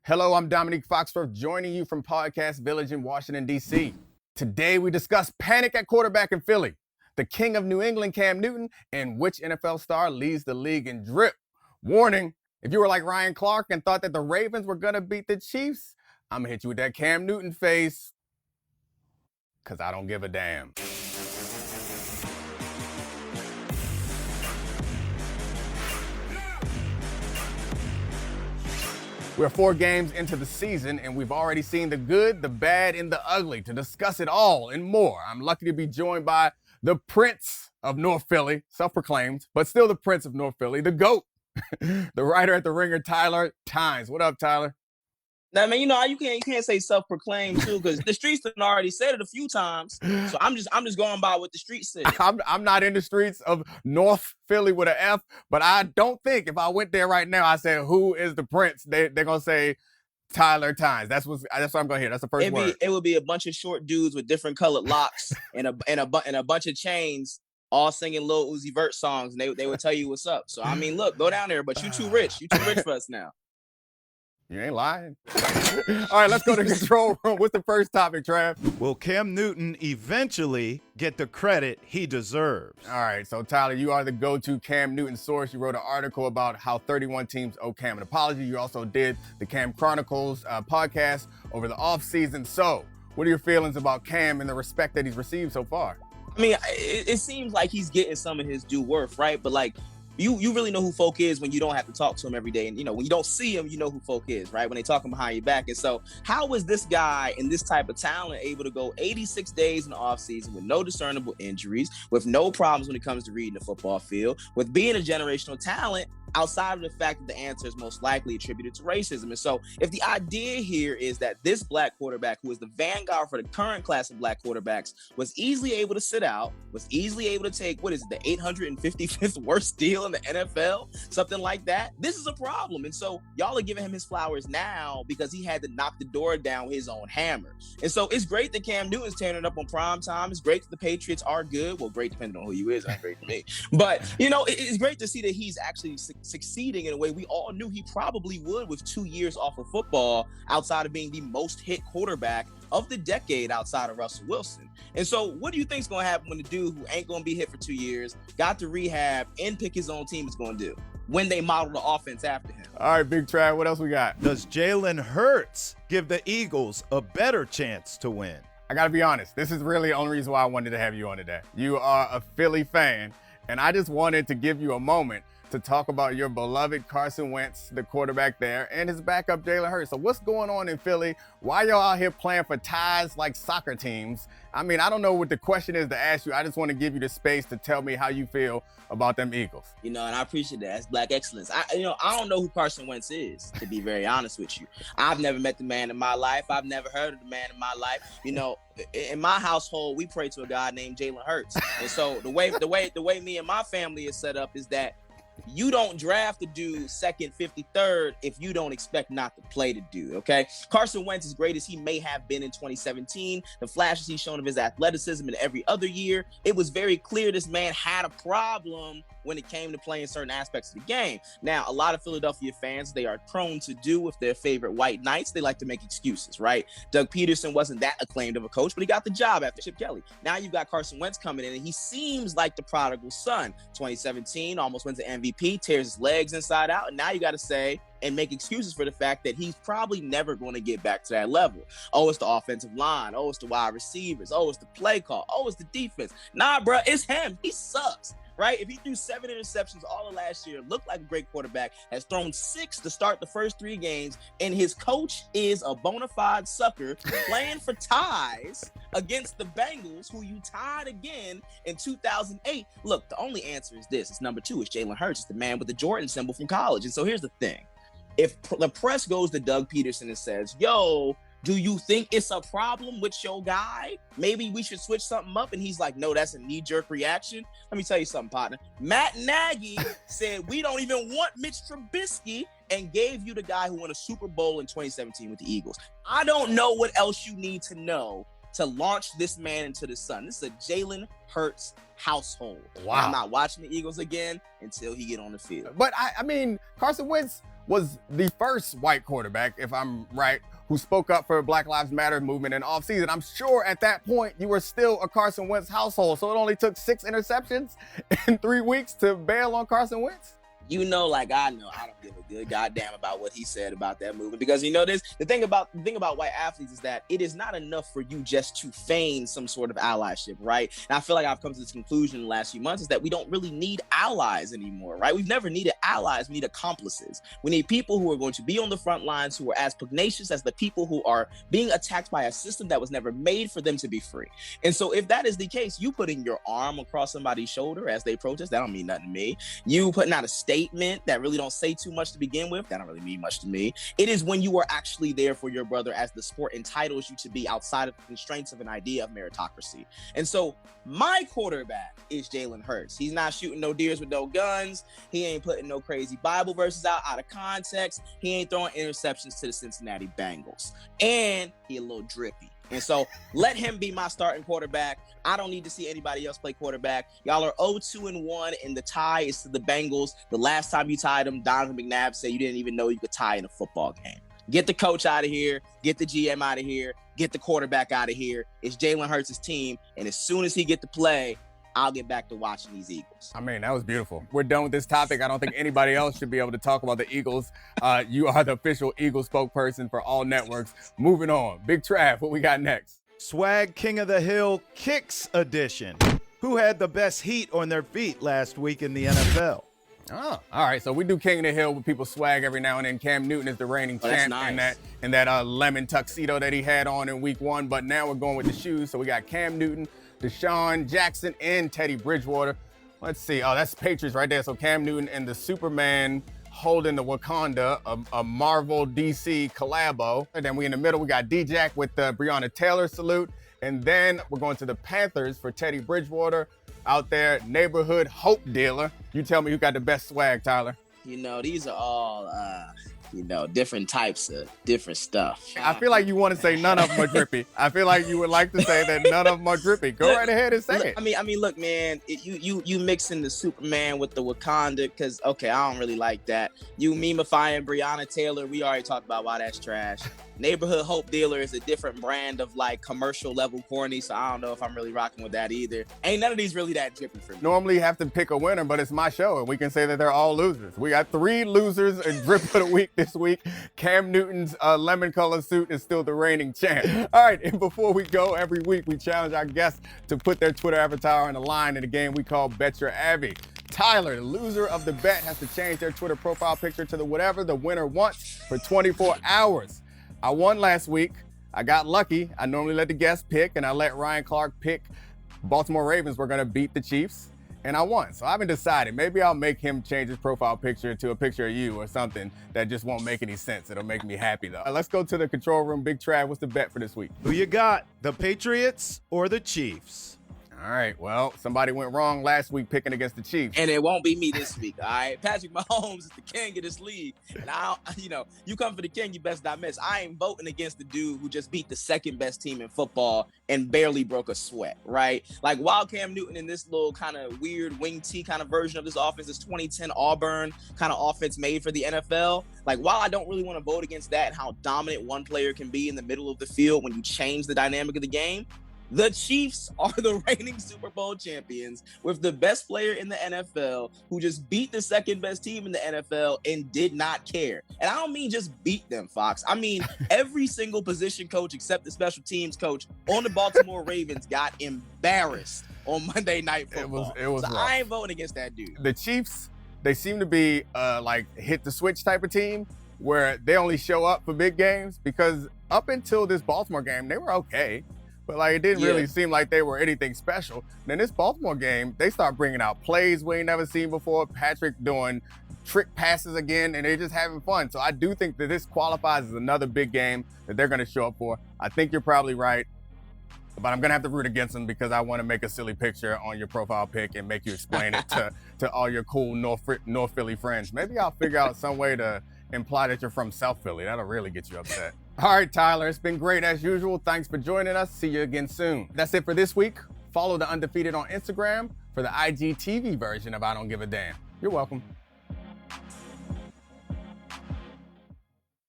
Hello, I'm Domonique Foxworth, joining you from Podcast Village in Washington, D.C. Today, we discuss panic at quarterback in Philly, the king of New England, Cam Newton, and which NFL star leads the league in drip. Warning, if you were like Ryan Clark and thought that the Ravens were going to beat the Chiefs, I'm going to hit you with that Cam Newton face, because I don't give a damn. We're 4 games into the season, and we've already seen the good, the bad, and the ugly. To discuss it all and more, I'm lucky to be joined by the Prince of North Philly, self-proclaimed, but still the Prince of North Philly, the GOAT, the writer at The Ringer, Tyler Tynes. What up, Tyler? Now, man, you can't say self-proclaimed too, because the streets have already said it a few times. So I'm just going by what the streets said. I'm not in the streets of North Philly with an F, but I don't think if I went there right now, I said, who is the Prince? They're gonna say Tyler Tynes. That's what I'm gonna hear. That's the first word. It would be a bunch of short dudes with different colored locks and a bunch of chains, all singing Lil Uzi Vert songs, and they would tell you what's up. So I mean, look, go down there, but you too rich. You too rich for us now. You ain't lying. All right, let's go to control room. What's the first topic, Trav? Will Cam Newton eventually get the credit he deserves? All right, so Tyler, you are the go-to Cam Newton source. You wrote an article about how 31 teams owe Cam an apology. You also did the Cam Chronicles podcast over the offseason. So what are your feelings about Cam and the respect that he's received so far? I mean, it seems like he's getting some of his due worth, right? But like, you really know who folk is when you don't have to talk to him every day. And, when you don't see him, you know who folk is, right? When they talking behind your back. And so how is this guy and this type of talent able to go 86 days in the offseason with no discernible injuries, with no problems when it comes to reading the football field, with being a generational talent, outside of the fact that the answer is most likely attributed to racism? And so if the idea here is that this black quarterback, who is the vanguard for the current class of black quarterbacks, was easily able to sit out, was easily able to take, the 855th worst deal in the NFL, something like that, this is a problem. And so y'all are giving him his flowers now because he had to knock the door down with his own hammer. And so it's great that Cam Newton's tearing it up on prime time. It's great that the Patriots are good. Well, great depending on who you is. That's great to me. But, it's great to see that he's actually succeeding in a way we all knew he probably would with 2 years off of football, outside of being the most hit quarterback of the decade outside of Russell Wilson. And so what do you think is going to happen when the dude who ain't going to be hit for 2 years, got to rehab and pick his own team is going to do when they model the offense after him? All right, Big Trav, what else we got? Does Jalen Hurts give the Eagles a better chance to win? I got to be honest. This is really the only reason why I wanted to have you on today. You are a Philly fan, and I just wanted to give you a moment to talk about your beloved Carson Wentz, the quarterback there, and his backup Jalen Hurts. So what's going on in Philly? Why y'all out here playing for ties like soccer teams? I mean, I don't know what the question is to ask you. I just want to give you the space to tell me how you feel about them Eagles. And I appreciate that. That's black excellence. I don't know who Carson Wentz is, to be very honest with you. I've never met the man in my life. I've never heard of the man in my life. In my household, we pray to a guy named Jalen Hurts. And so the way me and my family is set up is that you don't draft a dude second, 53rd if you don't expect not to play the dude, okay? Carson Wentz, as great as he may have been in 2017, the flashes he's shown of his athleticism in every other year, it was very clear this man had a problem when it came to playing certain aspects of the game. Now, a lot of Philadelphia fans, they are prone to do with their favorite white knights. They like to make excuses, right? Doug Peterson wasn't that acclaimed of a coach, but he got the job after Chip Kelly. Now you've got Carson Wentz coming in, and he seems like the prodigal son. 2017, almost wins the MVP, tears his legs inside out, and now you got to say and make excuses for the fact that he's probably never going to get back to that level. Oh, it's the offensive line. Oh, it's the wide receivers. Oh, it's the play call. Oh, it's the defense. Nah, bro, it's him. He sucks. Right? If he threw 7 interceptions all of last year, looked like a great quarterback, has thrown 6 to start the first 3 games, and his coach is a bona fide sucker playing for ties against the Bengals, who you tied again in 2008. Look, the only answer is this. It's number 2. It's Jalen Hurts. It's the man with the Jordan symbol from college. And so here's the thing. If the press goes to Doug Peterson and says, yo, do you think it's a problem with your guy? Maybe we should switch something up. And he's like, no, that's a knee-jerk reaction. Let me tell you something, partner. Matt Nagy said, we don't even want Mitch Trubisky, and gave you the guy who won a Super Bowl in 2017 with the Eagles. I don't know what else you need to know to launch this man into the sun. This is a Jalen Hurts household. Wow. And I'm not watching the Eagles again until he get on the field. But I mean, Carson Wentz was the first white quarterback, if I'm right, who spoke up for Black Lives Matter movement in offseason. I'm sure at that point you were still a Carson Wentz household, so it only took 6 interceptions in 3 weeks to bail on Carson Wentz. You know, like I know, I don't give a good goddamn about what he said about that movement, because you know this. The thing about white athletes is that it is not enough for you just to feign some sort of allyship, right? And I feel like I've come to this conclusion in the last few months is that we don't really need allies anymore, right? We've never needed allies. We need accomplices. We need people who are going to be on the front lines, who are as pugnacious as the people who are being attacked by a system that was never made for them to be free. And so if that is the case, you putting your arm across somebody's shoulder as they protest, that don't mean nothing to me. You putting out a statement that really don't say too much to begin with, that don't really mean much to me. It is when you are actually there for your brother as the sport entitles you to be, outside of the constraints of an idea of meritocracy. And so my quarterback is Jalen Hurts. He's not shooting no deers with no guns. He ain't putting no crazy Bible verses out of context. He ain't throwing interceptions to the Cincinnati Bengals. And he a little drippy. And so let him be my starting quarterback. I don't need to see anybody else play quarterback. Y'all are 0-2-1, and the tie is to the Bengals. The last time you tied them, Donovan McNabb said you didn't even know you could tie in a football game. Get the coach out of here. Get the GM out of here. Get the quarterback out of here. It's Jalen Hurts' team, and as soon as he get to play, I'll get back to watching these Eagles. I mean, that was beautiful. We're done with this topic. I don't think anybody else should be able to talk about the Eagles. You are the official Eagles spokesperson for all networks. Moving on. Big Trav, what we got next? Swag King of the Hill Kicks Edition. Who had the best heat on their feet last week in the NFL? Oh, all right. So we do King of the Hill with people swag every now and then. Cam Newton is the reigning champ nice. in that lemon tuxedo that he had on in week 1. But now we're going with the shoes. So we got Cam Newton, Deshaun Jackson, and Teddy Bridgewater. Let's see. Oh, that's Patriots right there. So Cam Newton and the Superman holding the Wakanda, a Marvel DC collabo. And then we in the middle, we got D-Jack with the Breonna Taylor salute. And then we're going to the Panthers for Teddy Bridgewater out there, neighborhood hope dealer. You tell me who got the best swag, Tyler. You know, these are all, different types of different stuff. I feel like you want to say none of them are drippy. I feel like you would like to say that none of them are drippy. Go right ahead and say it. I mean, look, man, you mixing the Superman with the Wakanda, because, okay, I don't really like that. You memifying Breonna Taylor, we already talked about why that's trash. Neighborhood Hope Dealer is a different brand of like commercial level corny, so I don't know if I'm really rocking with that either. Ain't none of these really that drippy for me. Normally you have to pick a winner, but it's my show, and we can say that they're all losers. We got 3 losers in Drip of the Week this week. Cam Newton's lemon colored suit is still the reigning champ. All right, and before we go, every week we challenge our guests to put their Twitter avatar on the line in a game we call Bet Your Abby. Tyler, the loser of the bet, has to change their Twitter profile picture to whatever the winner wants for 24 hours. I won last week. I got lucky. I normally let the guests pick, and I let Ryan Clark pick Baltimore Ravens were going to beat the Chiefs, and I won. So I haven't decided. Maybe I'll make him change his profile picture to a picture of you or something that just won't make any sense. It'll make me happy, though. Let's go to the control room. Big Trav, what's the bet for this week? Who you got, the Patriots or the Chiefs? All right, well, somebody went wrong last week picking against the Chiefs. And it won't be me this week, all right? Patrick Mahomes is the king of this league. And you come for the king, you best not miss. I ain't voting against the dude who just beat the second best team in football and barely broke a sweat, right? Like, while Cam Newton in this little kind of weird wing T kind of version of this offense, this 2010 Auburn kind of offense made for the NFL, like, while I don't really want to vote against that and how dominant one player can be in the middle of the field when you change the dynamic of the game, the Chiefs are the reigning Super Bowl champions with the best player in the NFL who just beat the second best team in the NFL and did not care. And I don't mean just beat them, Fox. I mean, every single position coach except the special teams coach on the Baltimore Ravens got embarrassed on Monday Night Football. It was so rough. I ain't voting against that dude. The Chiefs, they seem to be like hit the switch type of team where they only show up for big games, because up until this Baltimore game, they were okay. But like, it didn't really seem like they were anything special. Then this Baltimore game, they start bringing out plays we ain't never seen before. Patrick doing trick passes again, and they're just having fun. So I do think that this qualifies as another big game that they're going to show up for. I think you're probably right, but I'm going to have to root against them because I want to make a silly picture on your profile pic and make you explain it to all your cool North Philly friends. Maybe I'll figure out some way to imply that you're from South Philly. That'll really get you upset. All right, Tyler, it's been great as usual. Thanks for joining us. See you again soon. That's it for this week. Follow the Undefeated on Instagram for the IGTV version of I Don't Give a Damn. You're welcome.